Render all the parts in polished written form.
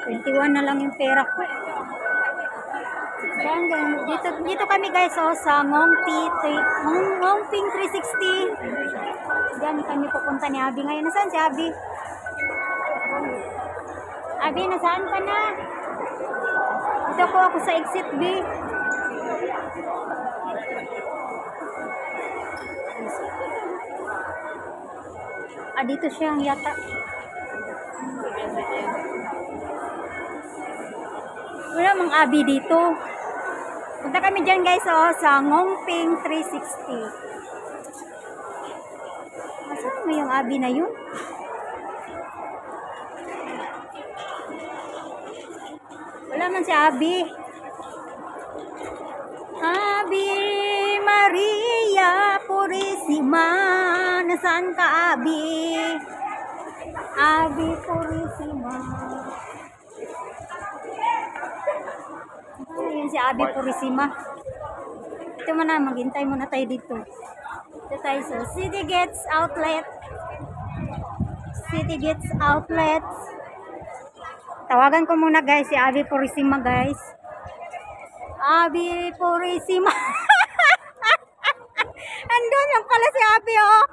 21 na lang yung pera ko. Yan, dito kami guys sa Ngongping 360. Diyan kami pupunta ni Abi ngayon. Nasaan si Abi? Abi, nasaan ka na? Dito po ako sa exit B. Dito siya yata. Wala mang Abi dito. Punta kami dyan guys sa Ngongping 360. Nasaan mo yung Abi na yun? Wala man si Abi. Abi Maria Purisima. Nasaan ka, Abi? Abi Purisima. Ayan si Abi Purisima. Ito mo na, maghintay muna tayo dito. Ito tayo sa City Gates Outlet. City Gates Outlet. Tawagan ko muna guys si Abi Purisima guys. Abi Purisima. Andun lang pala si Abi oh.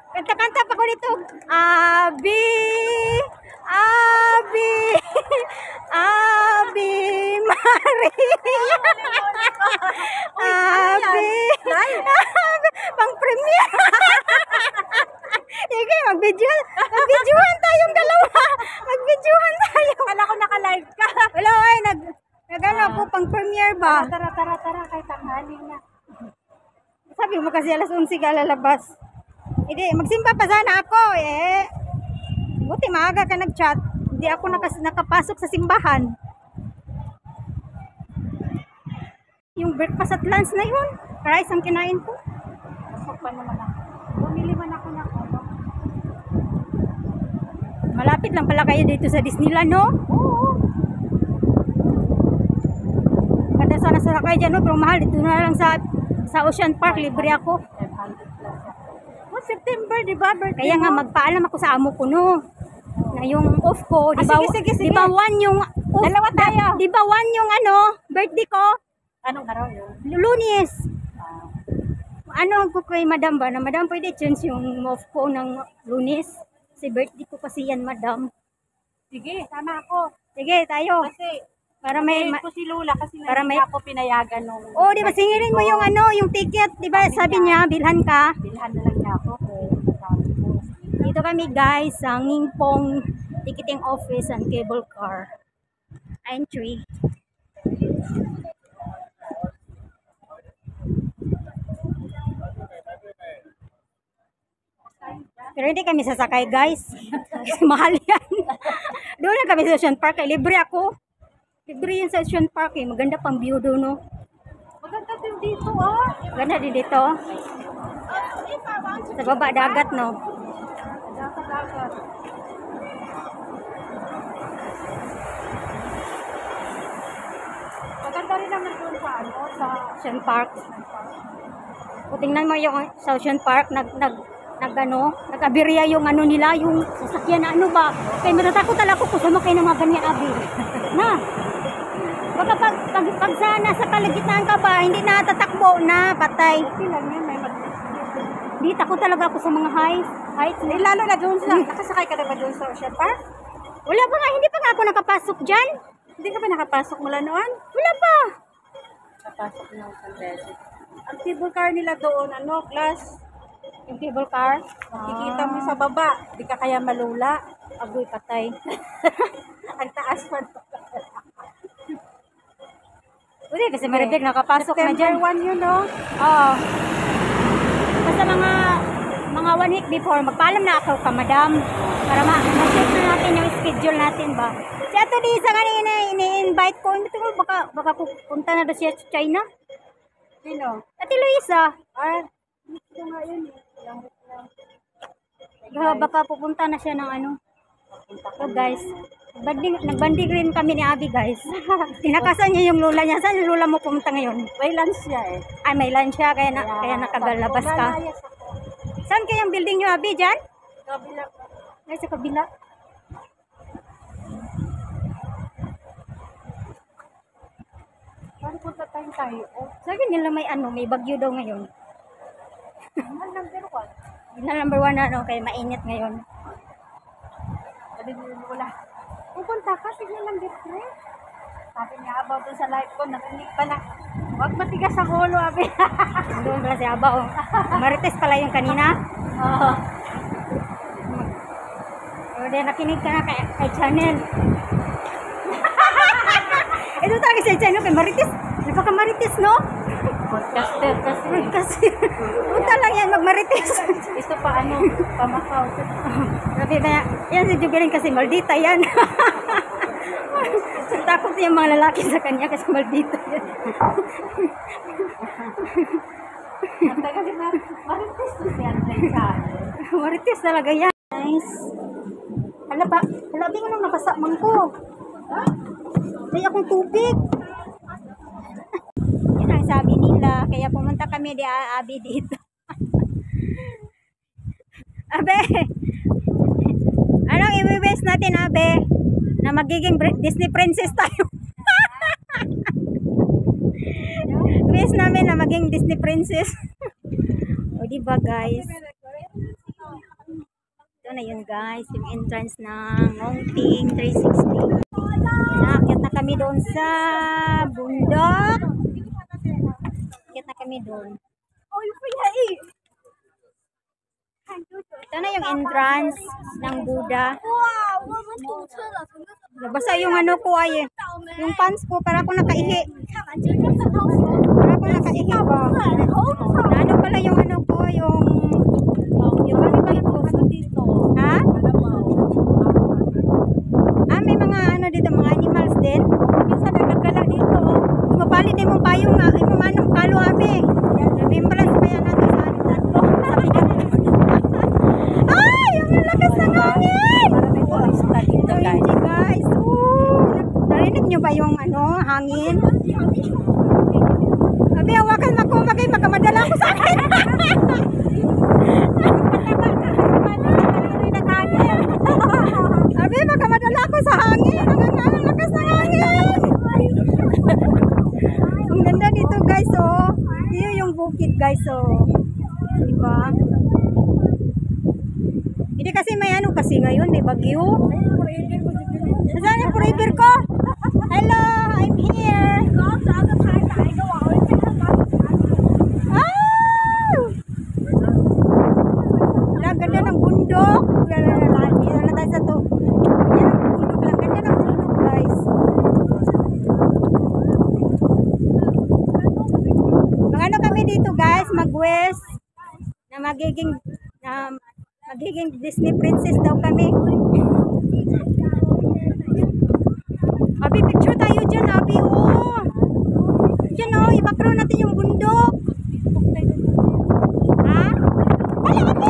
Kanta-kanta pa ko dito. Abi. Abi. Abi Maria. Abi. Pang premiere. Sige, mag-videohan tayong dalawa. Mag-videohan tayo. Kala ko naka-live ka. Wala ay, nag-ano po, pang premiere ba? Tara, kay tanghali na. Sabi mo kasi alas 11 ka lalabas. Hindi, magsimba pa sana ako eh. Buti maaga ka nag-chat. Hindi ako nakapasok sa simbahan. Yung breakfast at lunch na yun. Rice ang kinain ko. Pasok pa naman ako. Bumili man ako ng ano. Malapit lang pala kayo dito sa Disneyland, no? Oo. Ganda sana sa kayo dyan, no? Pero mahal, dito na lang sa Ocean Park, libre ako. 500 plus. Oh, September, di ba? Birthday Kaya nga, mo? magpaalam ako sa amo ko, no? Na yung off ko, di ba? Sige. Di ba one yung off? Dalawa tayo. Di ba one yung ano, birthday ko? Anong araw yun? Lunes. Ano ko kay madam ba? Na madam, pwede change yung off ko ng Lunes. Si birthday ko kasi yan, madam. Sige, sama ako. Sige, tayo. Kasi, Para may... ko si Lula kasi para may- ako pinayagan nung... Oh, di ba singilin mo yung ano, yung ticket, di ba? Sabi niya, bilhan ka. Bilhan na lang niya ako. Dito kami guys sa Ngingpong Ticketing Office and Cable Car Entry. Pero hindi kami sasakay guys. Kasi mahal yan. Doon lang kami sa Ocean Park. Libre ako. Libre yun sa Ocean Park. Maganda pang view doon. No? Maganda din dito, oh. Maganda din dito. Sa baba dagat, no? Dagat. Maganda rin naman doon sa ano, sa Ocean Park. O tingnan mo yung sa Ocean Park, nag-aberya yung ano nila, yung sasakyan na ano ba. Kaya matatakot talaga ako kung sumakay ng mga ganyan, Abi. Na, baka pag nasa kalagitnaan ka ba, hindi na tatakbo na, patay. lang yan, may Di, takot talaga ako sa mga heights. Eh, lalo na doon sa, nakasakay ka na ba doon sa Ocean Park? Wala pa nga, hindi pa nga ako nakapasok dyan. Hindi ka ba nakapasok mula noon? Wala pa. Nakapasok na ako sa Beijing. Ang cable car nila doon, ano, glass. Yung cable car. Kikita mo sa baba, di ka kaya malula. Agoy, patay. Ang taas pa. Hindi, kasi maribig nakapasok na dyan. September 1 yun, no? Oo. Basta mga 1 week before, magpaalam na ako ka, madam. Para ma-check na natin yung schedule natin ba. Si Ato di sa kanina, ini-invite ko. Hindi ko, baka pupunta na doon siya sa China. Sino? Ate Luisa. Gusto nga yun. Baka pupunta na siya ng ano. So guys, nagbanding rin kami ni Abi guys. Tinakasan niya yung lula niya. Saan yung lula mo pumunta ngayon? May lunch siya eh. Ay, may lunch siya, kaya nakagalabas ka. Malayas ako. Saan kayang building niyo, Abi, dyan? Kabila. Ay, sa kabila. tayo. Sabi nila may ano, may bagyo daw ngayon. Ang number 1. Yun na number 1 na ano, kaya mainit ngayon. Sabi nila wala. Pupunta ka, signal number 3. Sabi niya about dun sa live ko, narinig pa na. Huwag matigas ang ulo, abi. Doon pala si Aba, oh. Marites pala yung kanina. Oo. O, then nakinig ka na kay Channel. Ito talaga si Channel kay Marites. Napaka-Marites, no? Podcaster kasi. Kasi, punta lang yan, mag-Marites. Ito pa ano, pamakaw. Sabi na, yan si Jubilin kasi maldita yan. Takot yung mga lalaki sa kanya kasi maldita yan. Ang tagal din na, marites to siya sa Marites talaga yan. Nice. Hala ba, ko nang napasamang ko. May akong tubig. Yan ang sabi nila, kaya pumunta kami di Abi dito. Abe, anong i-wish natin, Abe? Na magiging Disney princess tayo. Wish namin na maging Disney princess. O diba guys? Ito na yun guys, yung entrance ng Ngongting 360. Nakakit na kami doon sa bundok. Nakakit na kami doon. Ito na yung entrance ng Buddha. Nabasa yung ano ko ay yung pants ko para ako nakaihi. Para ako nakaihi ba? Na ano pala yung ano ko, yung ano ko dito. Ha? Ah, may mga ano dito, mga animals din. Minsan nagkagala dito. Mapali din mong payong nga, ay mong anong kalo abe. Remembrance pa yan natin sa ano nato. Ay, ang lakas ng hangin! Dito guys. Guys, narinig nyo ba yung ano, hangin? Sabi, hawakan ako, magkamadala ko sa akin. Sabi, magkamadala ko sa hangin. Ang lakas ng hangin. Ang ganda dito guys, oh. Yun yung bukid guys, oh. Diba? Hindi kasi may ano kasi ngayon, may bagyo. Saan yung forever ko? Hello, I'm here. Ah! Ang ganda ng bundok. Dito na tayo sa to. Yan ang bundok lang. Ganda ng bundok guys. Mag-ano kami dito guys, mag-west na magiging Disney princess daw kami. Abi, picture tayo dyan, Abi, oh. Dyan, oh, i-background natin yung bundok. Ha? Wala, Abi,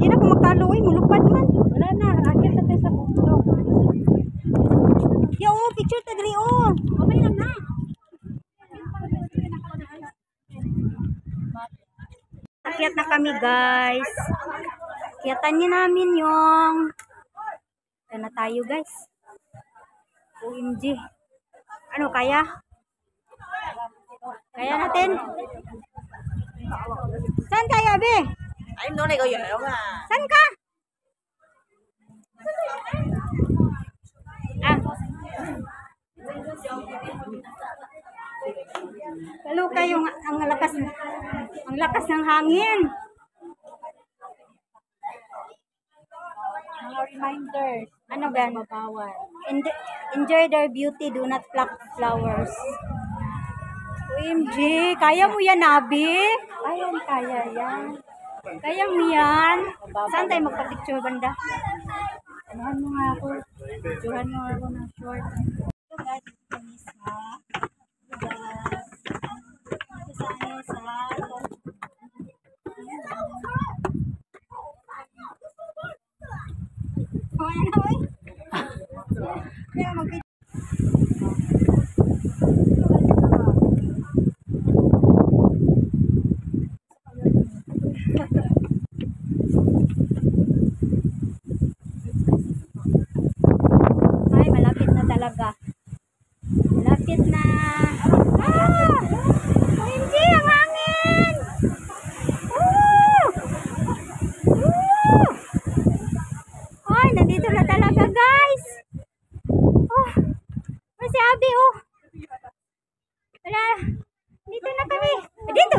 hindi na kung magkaluwi, mulupad man. Wala na, akit na tayo sa bundok. Yo, picture ta diri, oh. Mamay lang na. Akyat na kami guys. Akyatan niyo namin yung ito na tayo guys. OMG. Ano kaya? Kaya natin? Saan kaya, Be? Ay, no, nag nga. Saan ka? Ah. Lalo kayong ang lakas ng hangin. Mga reminders. Ano gan? Bawal. Enjoy their beauty, do not pluck flowers. OMG, kaya mo yan, Abi? Ayan, kaya yan. Kaya mo yan? Saan tayo magpa-picture banda? Anuhan mo nga ako. Tuhan mo ako ng short. Ito guys, kami sa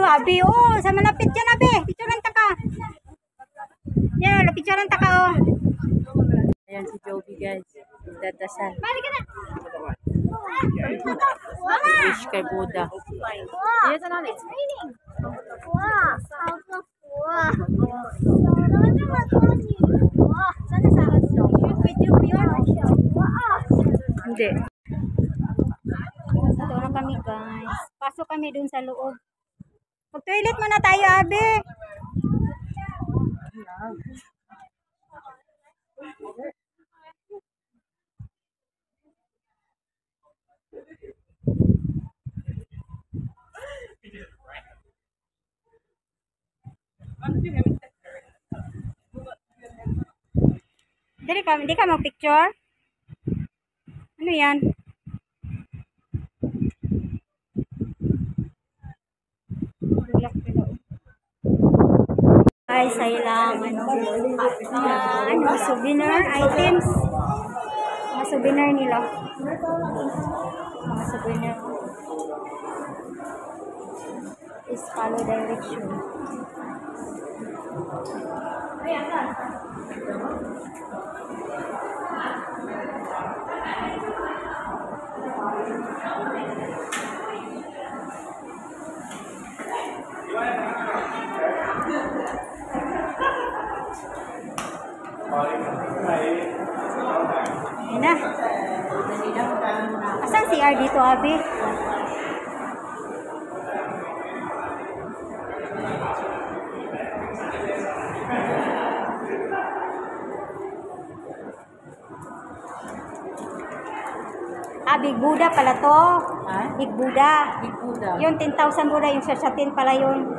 dito, abi. Oh, sa malapit yan, abi. Picturean ta ka. Yan, picturean ta ka, oh. Ayan si Joby guys. Dadasal. Balik ka na. Wish kay Buddha. Wow. It's raining. Wow. Wow. Wow. Sana sa shoot video mo yun. Wow. Hindi. Ito na kami guys. Pasok kami dun sa loob. Mag-toilet muna tayo, abi. Hindi ka mag-picture? Ano yan? Guys, ay lang souvenir items. Mga souvenir nila. Mga souvenir. Is follow direction. Ayan na. Asan si R dito, abi? Big Buddha pala to. Ha? Big Buddha. Big Buddha. Yun, 10,000 Buddha. Yung sarsatin pala yun.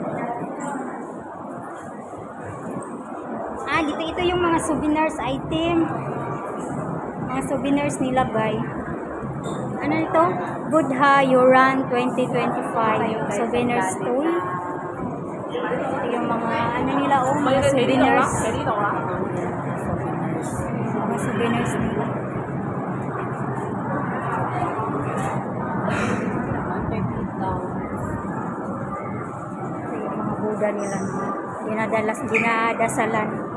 Dito ito yung mga souvenirs item. Mga souvenirs nila, guy. Ano ito? Buddha Yuran 2025. Souvenir stool. Ito yung mga, ano nila, mga souvenirs. Mga souvenirs nila. Ito yung mga Buddha nila. Dinadasalan.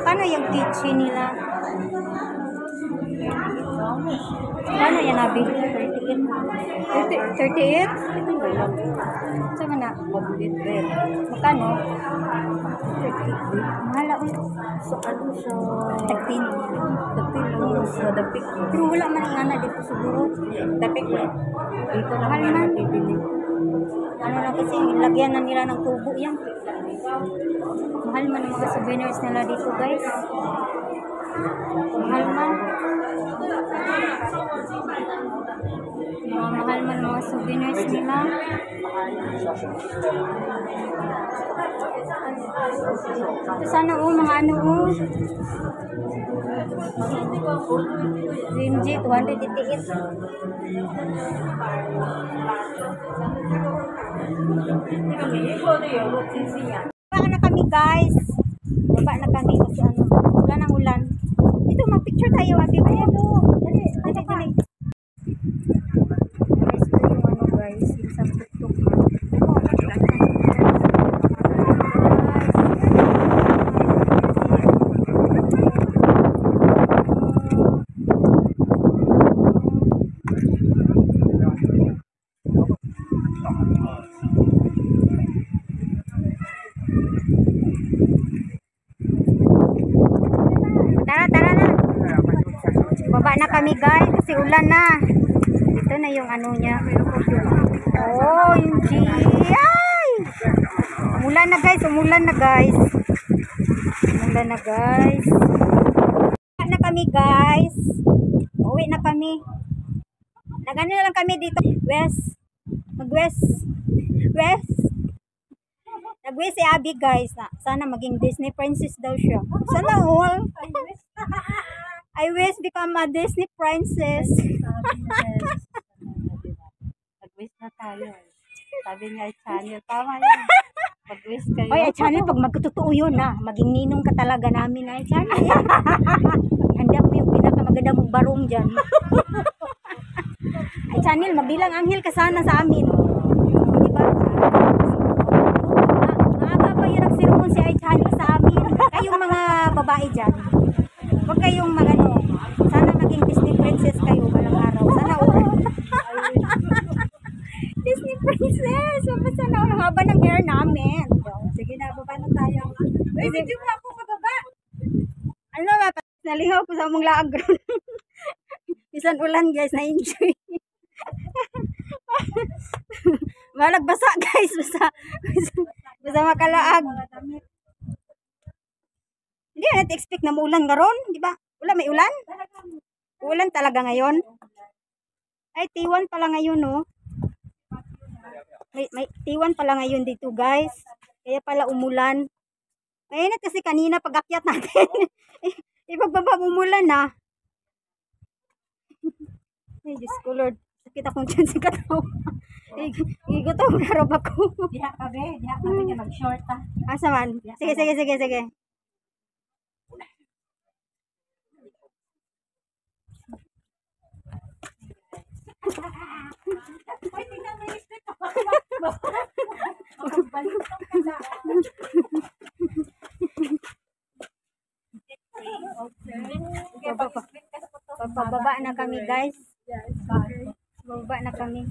Paano yung kitchen nila? Paano yan, Abi? 38? 38? Saan na? Magkano? 38. Mahala ko. So, ano siya? Tagpin. Sa dapik. Pero wala man ang ana dito siguro. Dapik mo. Dito na Mahal man. Ano na kasi, lagyan na nila ng tubo yan. Mahal man ang mga souvenirs nila dito, guys. Mahal man. Mahal man mga souvenirs nila. Ito sana mga ano DMG 288. Baba na kami, guys. Baba na kami kasi wala nang ulan. Ito, mag-picture tayo, Ate. Ayan, dali. Guys, ito yung guys, yung sa tuktok Tara na. Baba na kami, guys, kasi ulan na. Ito na yung ano niya. Oh, yung G. Ay! Umulan na, guys. kami guys. Uwi na kami. Nagano na lang kami dito. Mag-west. Nag-west si Abby guys. Sana maging Disney princess daw siya. Sana all. I wish become a Disney princess. Nag-wish na tayo. Sabi niya ay channel. Tama yun. Mag-wish kayo. Oy, ay channel, pag magtotoo yun maging ninong ka talaga namin ay channel. Handa mo yung pinakamaganda mong barong dyan. Ay channel, magbilang anghel ka sana sa amin. Diba? Maaga pa yung nagsirumon si ay channel sa amin. Kayong mga babae dyan. Huwag kayong sana maging Disney princess kayo balang araw. Sana Disney princess. Sana ang haba ng hair namin. Sige na, baba na tayo. Uy, video mo ako pababa. Ano ba? Nalihaw ko sa mong laag. Bisan ulan guys, na-enjoy. Malagbasa guys, basta makalaag. Hindi natin expect na maulan ngaron, di ba? Wala, may ulan? Ulan talaga ngayon. Ay, T1 pala ngayon, no? May T1 pala ngayon dito, guys. Kaya pala umulan. Ngayon kasi kanina pag-akyat natin. Ipagbaba umulan na. Ay, Diyos ko, Lord. Sakit akong dyan sa katawa. Igutom na rob ako. Diha kami niya mag-short ha. Asa man? Sige. Uy, tingnan mo yung stick. Pababa na kami guys. Bababa na kami.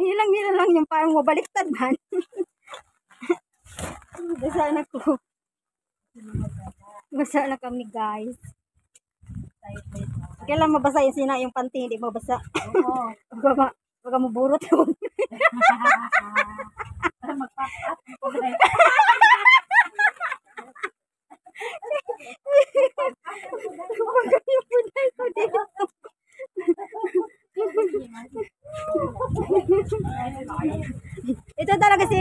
Nila lang yung parang mabaliktad man. Basa na kami guys. Kailan mabasa yung panty, hindi mabasa. Oo. Baka maburot yung ito talaga si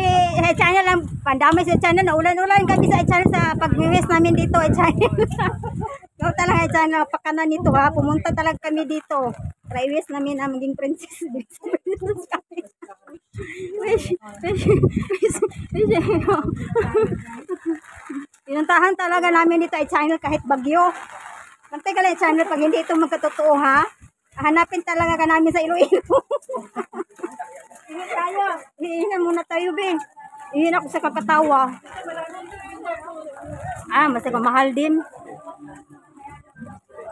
channel lang, pandamay sa channel na ulan-ulan kami sa channel sa pag-wiwis namin dito channel. Ikaw talaga channel, pakanan nito ha, pumunta talaga kami dito. Iwis namin ang maging princess. Pinuntahan talaga namin dito ay channel kahit bagyo. Mantay ka lang channel pag hindi ito magkatotoo ha. Hanapin talaga ka namin sa Iloilo. Hihinga muna tayo, be. Hihinga ako sa kakatawa. Basta mahal din.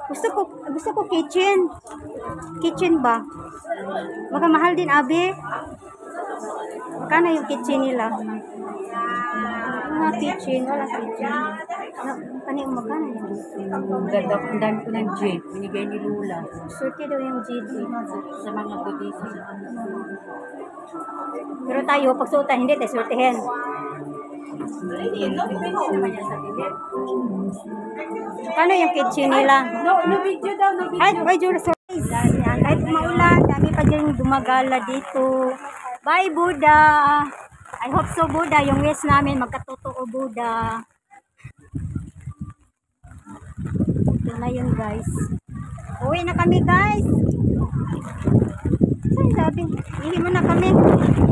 Gusto ko kitchen. Kitchen ba? Mahal din, Abi. Magkano yung kitchen nila? Wala kitchen. Magkano yun? Ang dami ko ng jeep. Binigay ni Lula. Surti daw yung GG. Sa mga budisa. Pero tayo, pagsuotan, hindi tayo surtihin. Paano yung kitchen nila? No video daw, no video. Ay, why you sorry? Kahit maulan, dami pa dyan dumagala dito. Bye, Buddha! I hope so, Buddha. Yung wish namin, magkatotoo, Buddha. Ito na yun, guys. Uwi na kami, guys. Ay, sabi. Ihi mo na kami.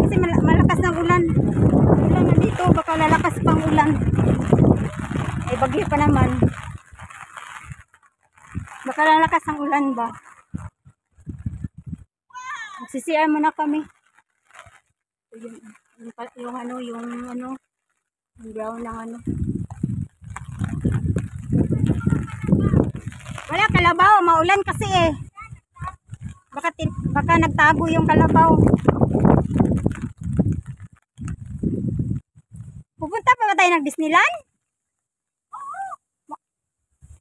Kasi malakas ng ulan. Ulan na dito. Baka lalakas pang ulan. Ay, bagyo pa naman. Baka lalakas ang ulan ba? Magsisiyan muna kami. Yung brown ng ano. Wala kalabaw, maulan kasi eh. Baka nagtago yung kalabaw. Pupunta pa ba tayo ng Disneyland?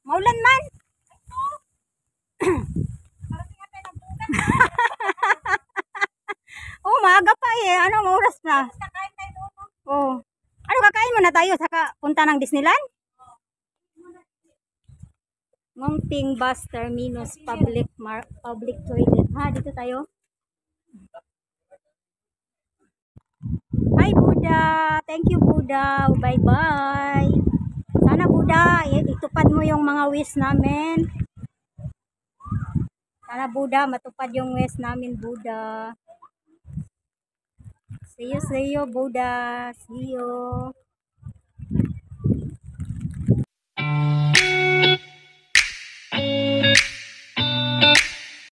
Maulan man. na. Kakain tayo doon. Oh. Ano kakain muna tayo saka punta ng Disneyland? Ngongping Bus Terminus Public Toilet. Ha, dito tayo. Hi Buddha. Thank you Buddha. Bye-bye. Sana Buddha, itupad mo yung mga wish namin. Sana Buddha, matupad yung wish namin Buddha. See you Buddha. See you.